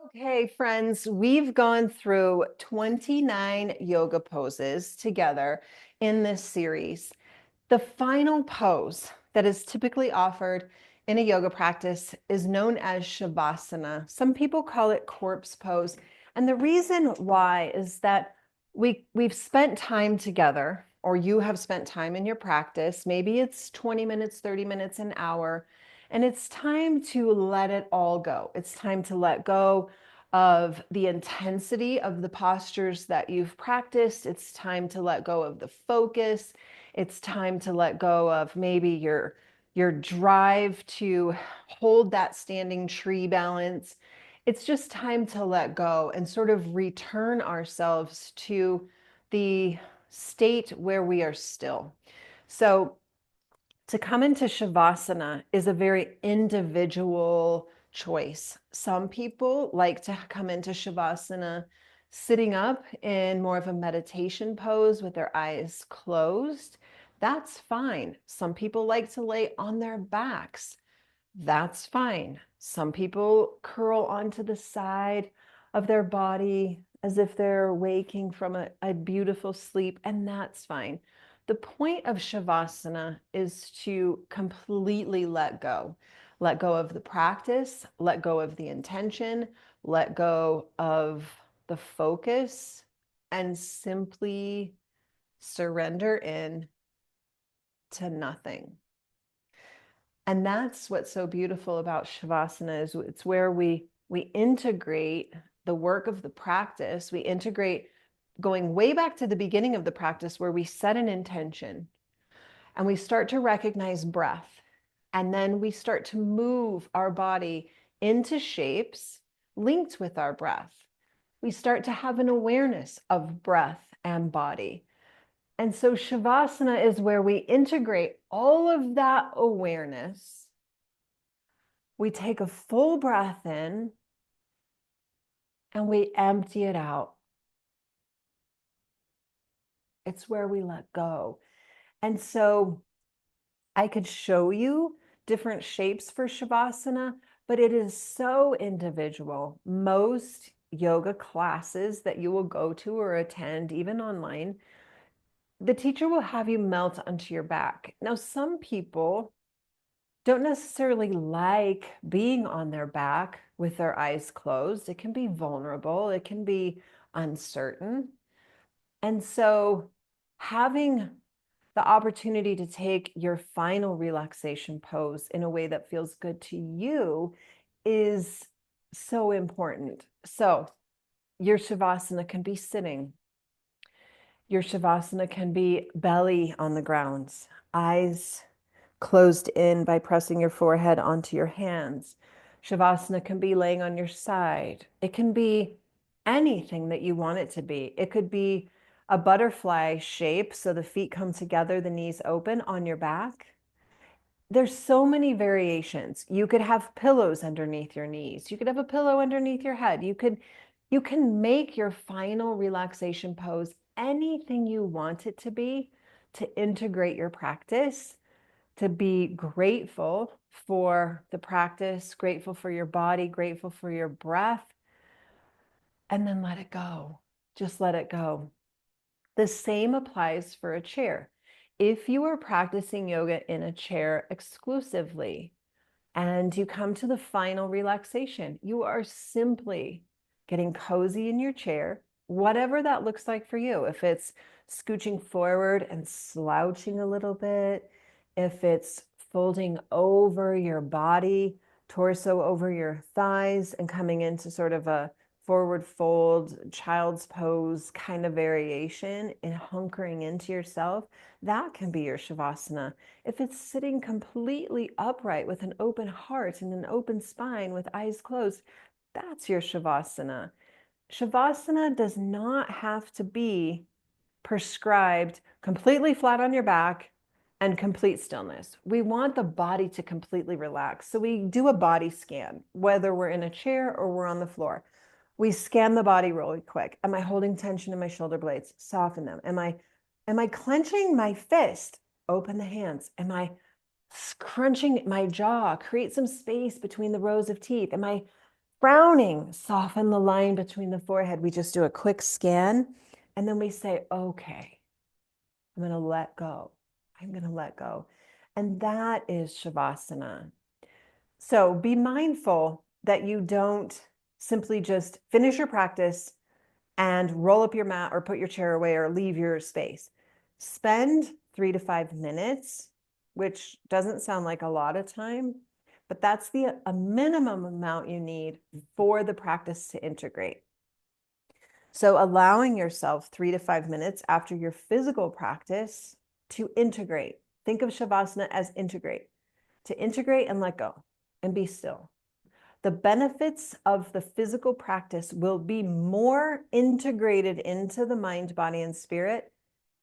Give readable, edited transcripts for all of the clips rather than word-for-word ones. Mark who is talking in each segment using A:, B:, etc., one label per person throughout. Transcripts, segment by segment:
A: Okay, friends, we've gone through 29 yoga poses together in this series. The final pose that is typically offered in a yoga practice is known as Shavasana. Some people call it corpse pose. And the reason why is that we've spent time together, or you have spent time in your practice. Maybe it's 20 minutes, 30 minutes, an hour, and it's time to let it all go. It's time to let go of the intensity of the postures that you've practiced. It's time to let go of the focus. It's time to let go of maybe your drive to hold that standing tree balance. It's just time to let go and sort of return ourselves to the state where we are still. So to come into Shavasana is a very individual choice. Some people like to come into Shavasana sitting up in more of a meditation pose with their eyes closed. That's fine. Some people like to lay on their backs. That's fine. Some people curl onto the side of their body as if they're waking from a beautiful sleep, and that's fine. The point of Shavasana is to completely let go. Let go of the practice, let go of the intention, let go of the focus, and simply surrender in to nothing. And that's what's so beautiful about Shavasana is it's where we integrate the work of the practice. We integrate going way back to the beginning of the practice where we set an intention and we start to recognize breath. And then we start to move our body into shapes linked with our breath. We start to have an awareness of breath and body. And so Shavasana is where we integrate all of that awareness. We take a full breath in and we empty it out. It's where we let go. And so I could show you different shapes for Shavasana, but it is so individual. Most yoga classes that you will go to or attend, even online, the teacher will have you melt onto your back. Now, some people don't necessarily like being on their back with their eyes closed. It can be vulnerable, it can be uncertain. And so, having the opportunity to take your final relaxation pose in a way that feels good to you is so important. So, your Shavasana can be sitting. Your Shavasana can be belly on the ground, eyes closed in by pressing your forehead onto your hands. Shavasana can be laying on your side. It can be anything that you want it to be. It could be a butterfly shape, so the feet come together, the knees open on your back. There's so many variations. You could have pillows underneath your knees. You could have a pillow underneath your head. You can make your final relaxation pose anything you want it to be to integrate your practice, to be grateful for the practice, grateful for your body, grateful for your breath, and then let it go. Just let it go. The same applies for a chair. If you are practicing yoga in a chair exclusively and you come to the final relaxation, you are simply getting cozy in your chair, whatever that looks like for you. If it's scooching forward and slouching a little bit, if it's folding over your body, torso over your thighs, and coming into sort of a forward fold, child's pose kind of variation and hunkering into yourself, that can be your Shavasana. If it's sitting completely upright with an open heart and an open spine with eyes closed, that's your Shavasana. Shavasana does not have to be prescribed completely flat on your back and complete stillness. We want the body to completely relax. So we do a body scan, whether we're in a chair or we're on the floor. We scan the body really quick. Am I holding tension in my shoulder blades? Soften them. Am I clenching my fist? Open the hands. Am I scrunching my jaw? Create some space between the rows of teeth. Am I Frowning, soften the line between the forehead. We just do a quick scan and then we say, okay, I'm going to let go. I'm going to let go. And that is Shavasana. So be mindful that you don't simply just finish your practice and roll up your mat or put your chair away or leave your space. Spend 3 to 5 minutes, which doesn't sound like a lot of time, but that's a minimum amount you need for the practice to integrate. So allowing yourself 3 to 5 minutes after your physical practice to integrate. Think of Shavasana as integrate, to integrate and let go and be still. The benefits of the physical practice will be more integrated into the mind, body, and spirit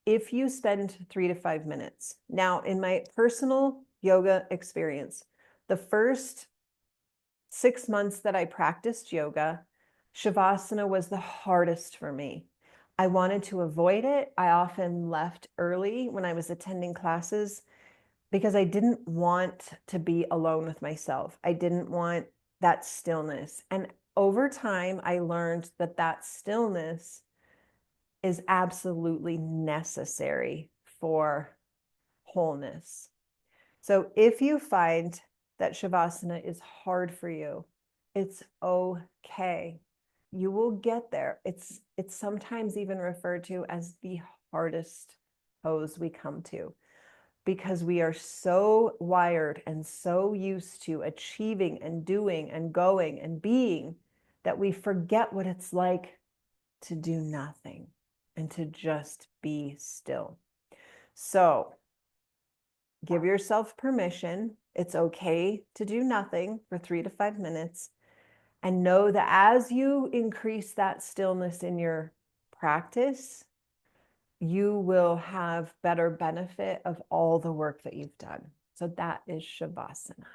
A: if you spend 3 to 5 minutes. Now, in my personal yoga experience, the first 6 months that I practiced yoga, Shavasana was the hardest for me. I wanted to avoid it. I often left early when I was attending classes because I didn't want to be alone with myself. I didn't want that stillness. And over time, I learned that that stillness is absolutely necessary for wholeness. So if you find that Shavasana is hard for you, it's okay. You will get there. It's sometimes even referred to as the hardest pose we come to, because we are so wired and so used to achieving and doing and going and being that we forget what it's like to do nothing and to just be still. So give yourself permission. It's okay to do nothing for 3 to 5 minutes, and know that as you increase that stillness in your practice, you will have better benefit of all the work that you've done. So that is Shavasana.